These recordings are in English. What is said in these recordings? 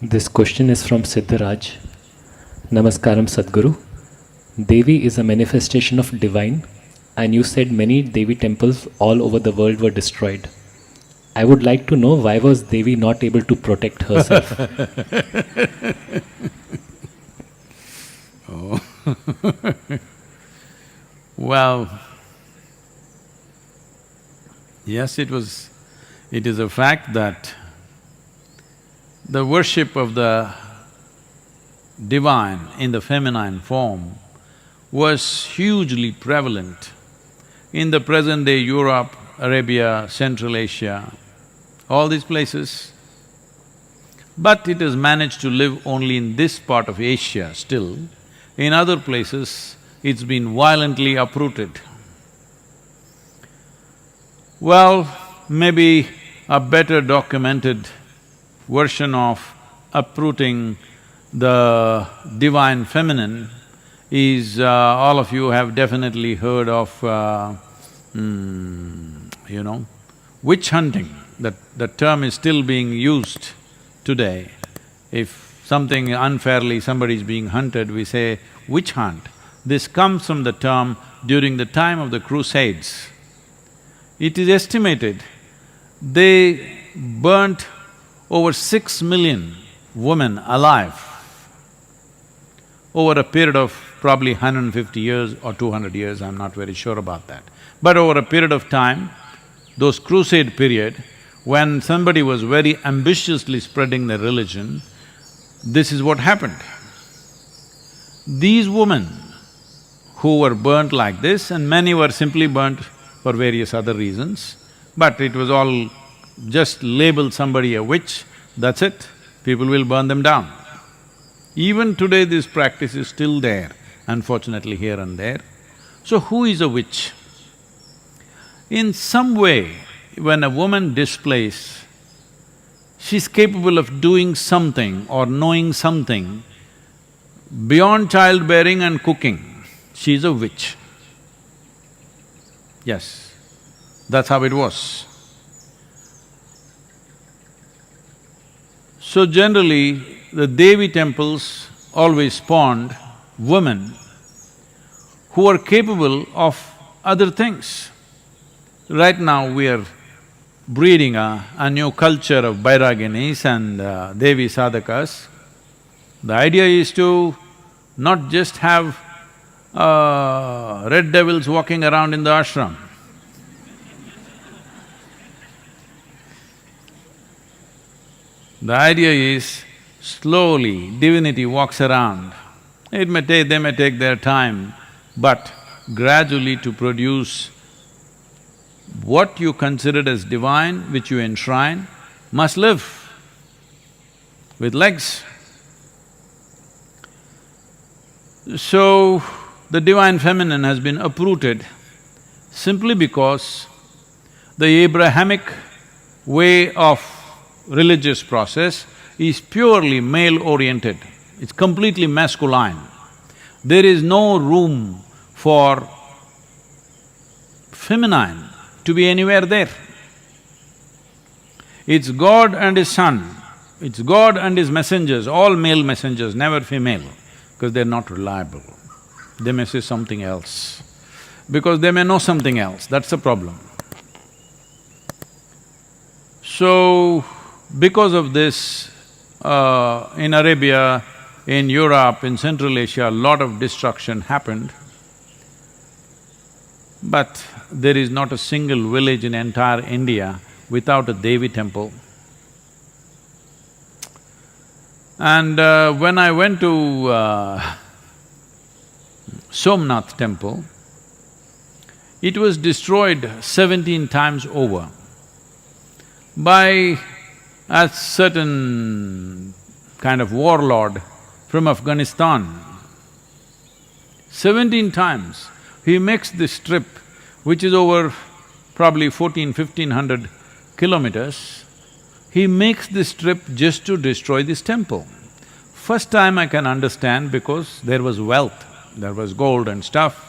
This question is from Siddharaj. Namaskaram Sadhguru. Devi is a manifestation of divine, and you said many Devi temples all over the world were destroyed. I would like to know, why was Devi not able to protect herself? Oh. Well, yes, it is a fact that the worship of the divine in the feminine form was hugely prevalent in the present-day Europe, Arabia, Central Asia, all these places. But it has managed to live only in this part of Asia still. In other places, it's been violently uprooted. Well, maybe a better documented version of uprooting the divine feminine is, all of you have definitely heard of, witch hunting. That term is still being used today. If something unfairly, somebody is being hunted, we say witch hunt. This comes from the term during the time of the Crusades. It is estimated they burnt over 6 million women alive over a period of probably 150 years or 200 years, I'm not very sure about that. But over a period of time, those crusade period, when somebody was very ambitiously spreading their religion, this is what happened. These women who were burnt like this, and many were simply burnt for various other reasons, but it was all just label somebody a witch, that's it, people will burn them down. Even today this practice is still there, unfortunately here and there. So who is a witch? In some way, when a woman displays, she's capable of doing something or knowing something beyond childbearing and cooking, she's a witch. Yes, that's how it was. So generally, the Devi temples always spawned women who are capable of other things. Right now we are breeding a new culture of Bairaginis and Devi sadhakas. The idea is to not just have red devils walking around in the ashram. The idea is, slowly divinity walks around. They may take their time, but gradually to produce what you considered as divine, which you enshrine, must live with legs. So, the divine feminine has been uprooted simply because the Abrahamic way of religious process is purely male-oriented, it's completely masculine. There is no room for feminine to be anywhere there. It's God and His Son, it's God and His messengers, all male messengers, never female, because they're not reliable. They may say something else, because they may know something else, that's the problem. So, because of this, in Arabia, in Europe, in Central Asia, a lot of destruction happened. But there is not a single village in entire India without a Devi temple. And when I went to Somnath temple, it was destroyed 17 times over by a certain kind of warlord from Afghanistan. 17 times he makes this trip, which is over probably 1500 kilometers. He makes this trip just to destroy this temple. First time I can understand, because there was wealth, there was gold and stuff.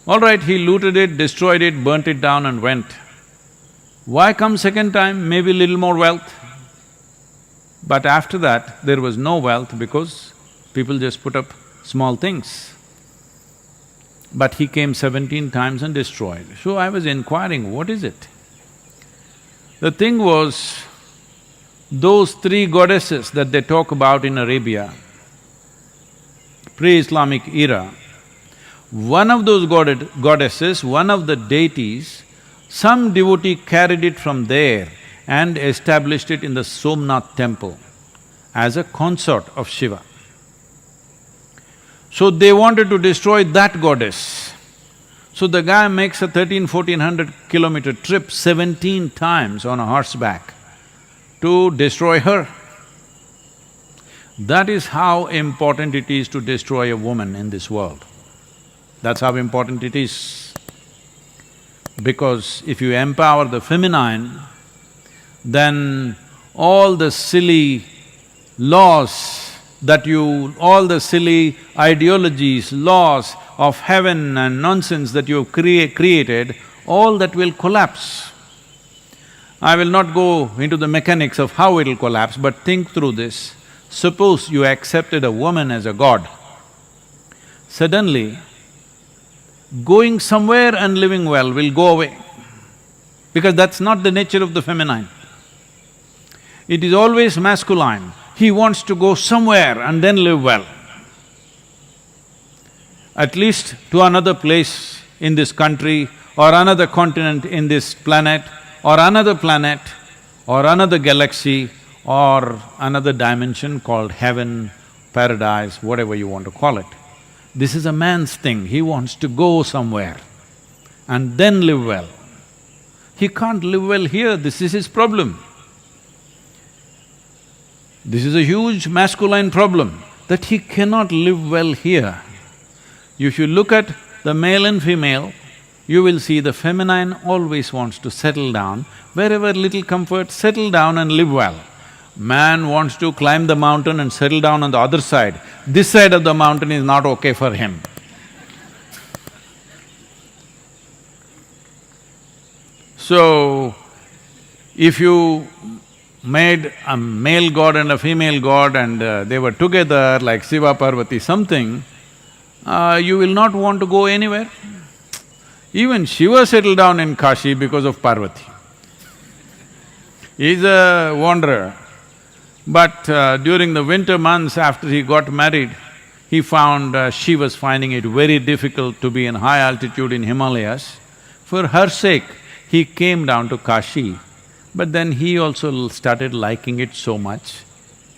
All right, he looted it, destroyed it, burnt it down and went. Why come second time? Maybe little more wealth. But after that, there was no wealth because people just put up small things. But he came 17 times and destroyed. So I was inquiring, what is it? The thing was, those three goddesses that they talk about in Arabia, pre-Islamic era, one of those goddesses, one of the deities, some devotee carried it from there and established it in the Somnath temple as a consort of Shiva. So they wanted to destroy that goddess. So the guy makes a 1400 kilometer trip 17 times on a horseback to destroy her. That is how important it is to destroy a woman in this world. That's how important it is. Because if you empower the feminine, then all the silly laws all the silly ideologies, laws of heaven and nonsense that you've created, all that will collapse. I will not go into the mechanics of how it'll collapse, but think through this. Suppose you accepted a woman as a god. Suddenly, going somewhere and living well will go away, because that's not the nature of the feminine. It is always masculine. He wants to go somewhere and then live well. At least to another place in this country, or another continent in this planet, or another galaxy, or another dimension called heaven, paradise, whatever you want to call it. This is a man's thing, he wants to go somewhere and then live well. He can't live well here, this is his problem. This is a huge masculine problem, that he cannot live well here. If you look at the male and female, you will see the feminine always wants to settle down, wherever little comfort, settle down and live well. Man wants to climb the mountain and settle down on the other side. This side of the mountain is not okay for him. So, if you made a male god and a female god and they were together like Shiva, Parvati, something, you will not want to go anywhere. Even Shiva settled down in Kashi because of Parvati. He's a wanderer. But during the winter months after he got married, he found she was finding it very difficult to be in high altitude in Himalayas. For her sake, he came down to Kashi, but then he also started liking it so much.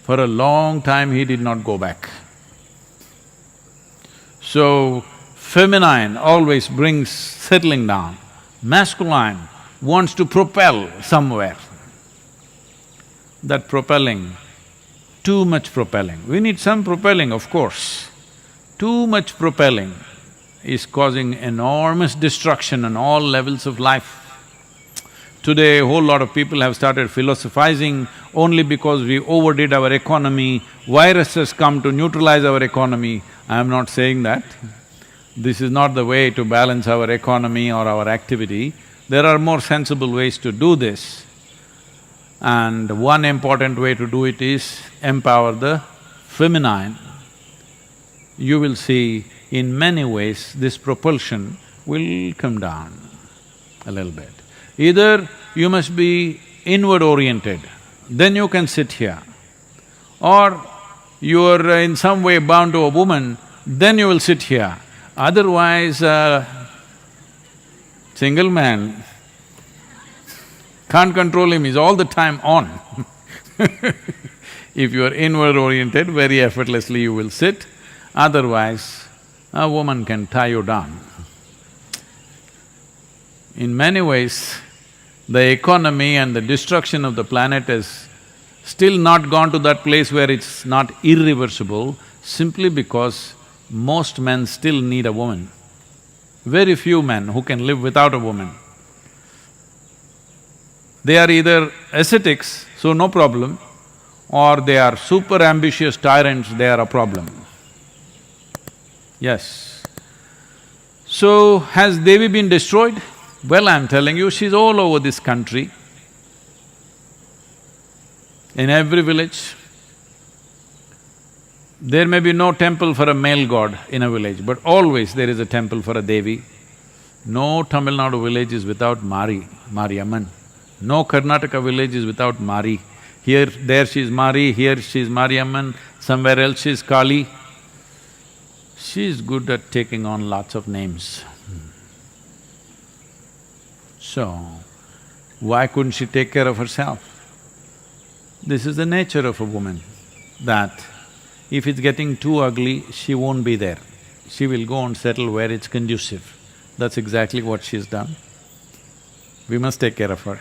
For a long time, he did not go back. So, feminine always brings settling down, masculine wants to propel somewhere. That propelling, too much propelling, we need some propelling, of course. Too much propelling is causing enormous destruction on all levels of life. Today, a whole lot of people have started philosophizing only because we overdid our economy, viruses come to neutralize our economy. I am not saying that. This is not the way to balance our economy or our activity. There are more sensible ways to do this. And one important way to do it is empower the feminine. You will see in many ways this propulsion will come down a little bit. Either you must be inward oriented, then you can sit here. Or you are in some way bound to a woman, then you will sit here. Otherwise, single man can't control him, he's all the time on. If you are inward oriented, very effortlessly you will sit, otherwise a woman can tie you down. In many ways, the economy and the destruction of the planet has still not gone to that place where it's not irreversible, simply because most men still need a woman. Very few men who can live without a woman. They are either ascetics, so no problem, or they are super ambitious tyrants, they are a problem. Yes. So, has Devi been destroyed? Well, I'm telling you, she's all over this country. In every village, there may be no temple for a male god in a village, but always there is a temple for a Devi. No Tamil Nadu village is without Mari Amman. No Karnataka village is without Mari. Here, there she is Mari, here she is Mari Amman, somewhere else she is Kali. She is good at taking on lots of names. So, why couldn't she take care of herself? This is the nature of a woman, that if it's getting too ugly, she won't be there. She will go and settle where it's conducive. That's exactly what she's done. We must take care of her.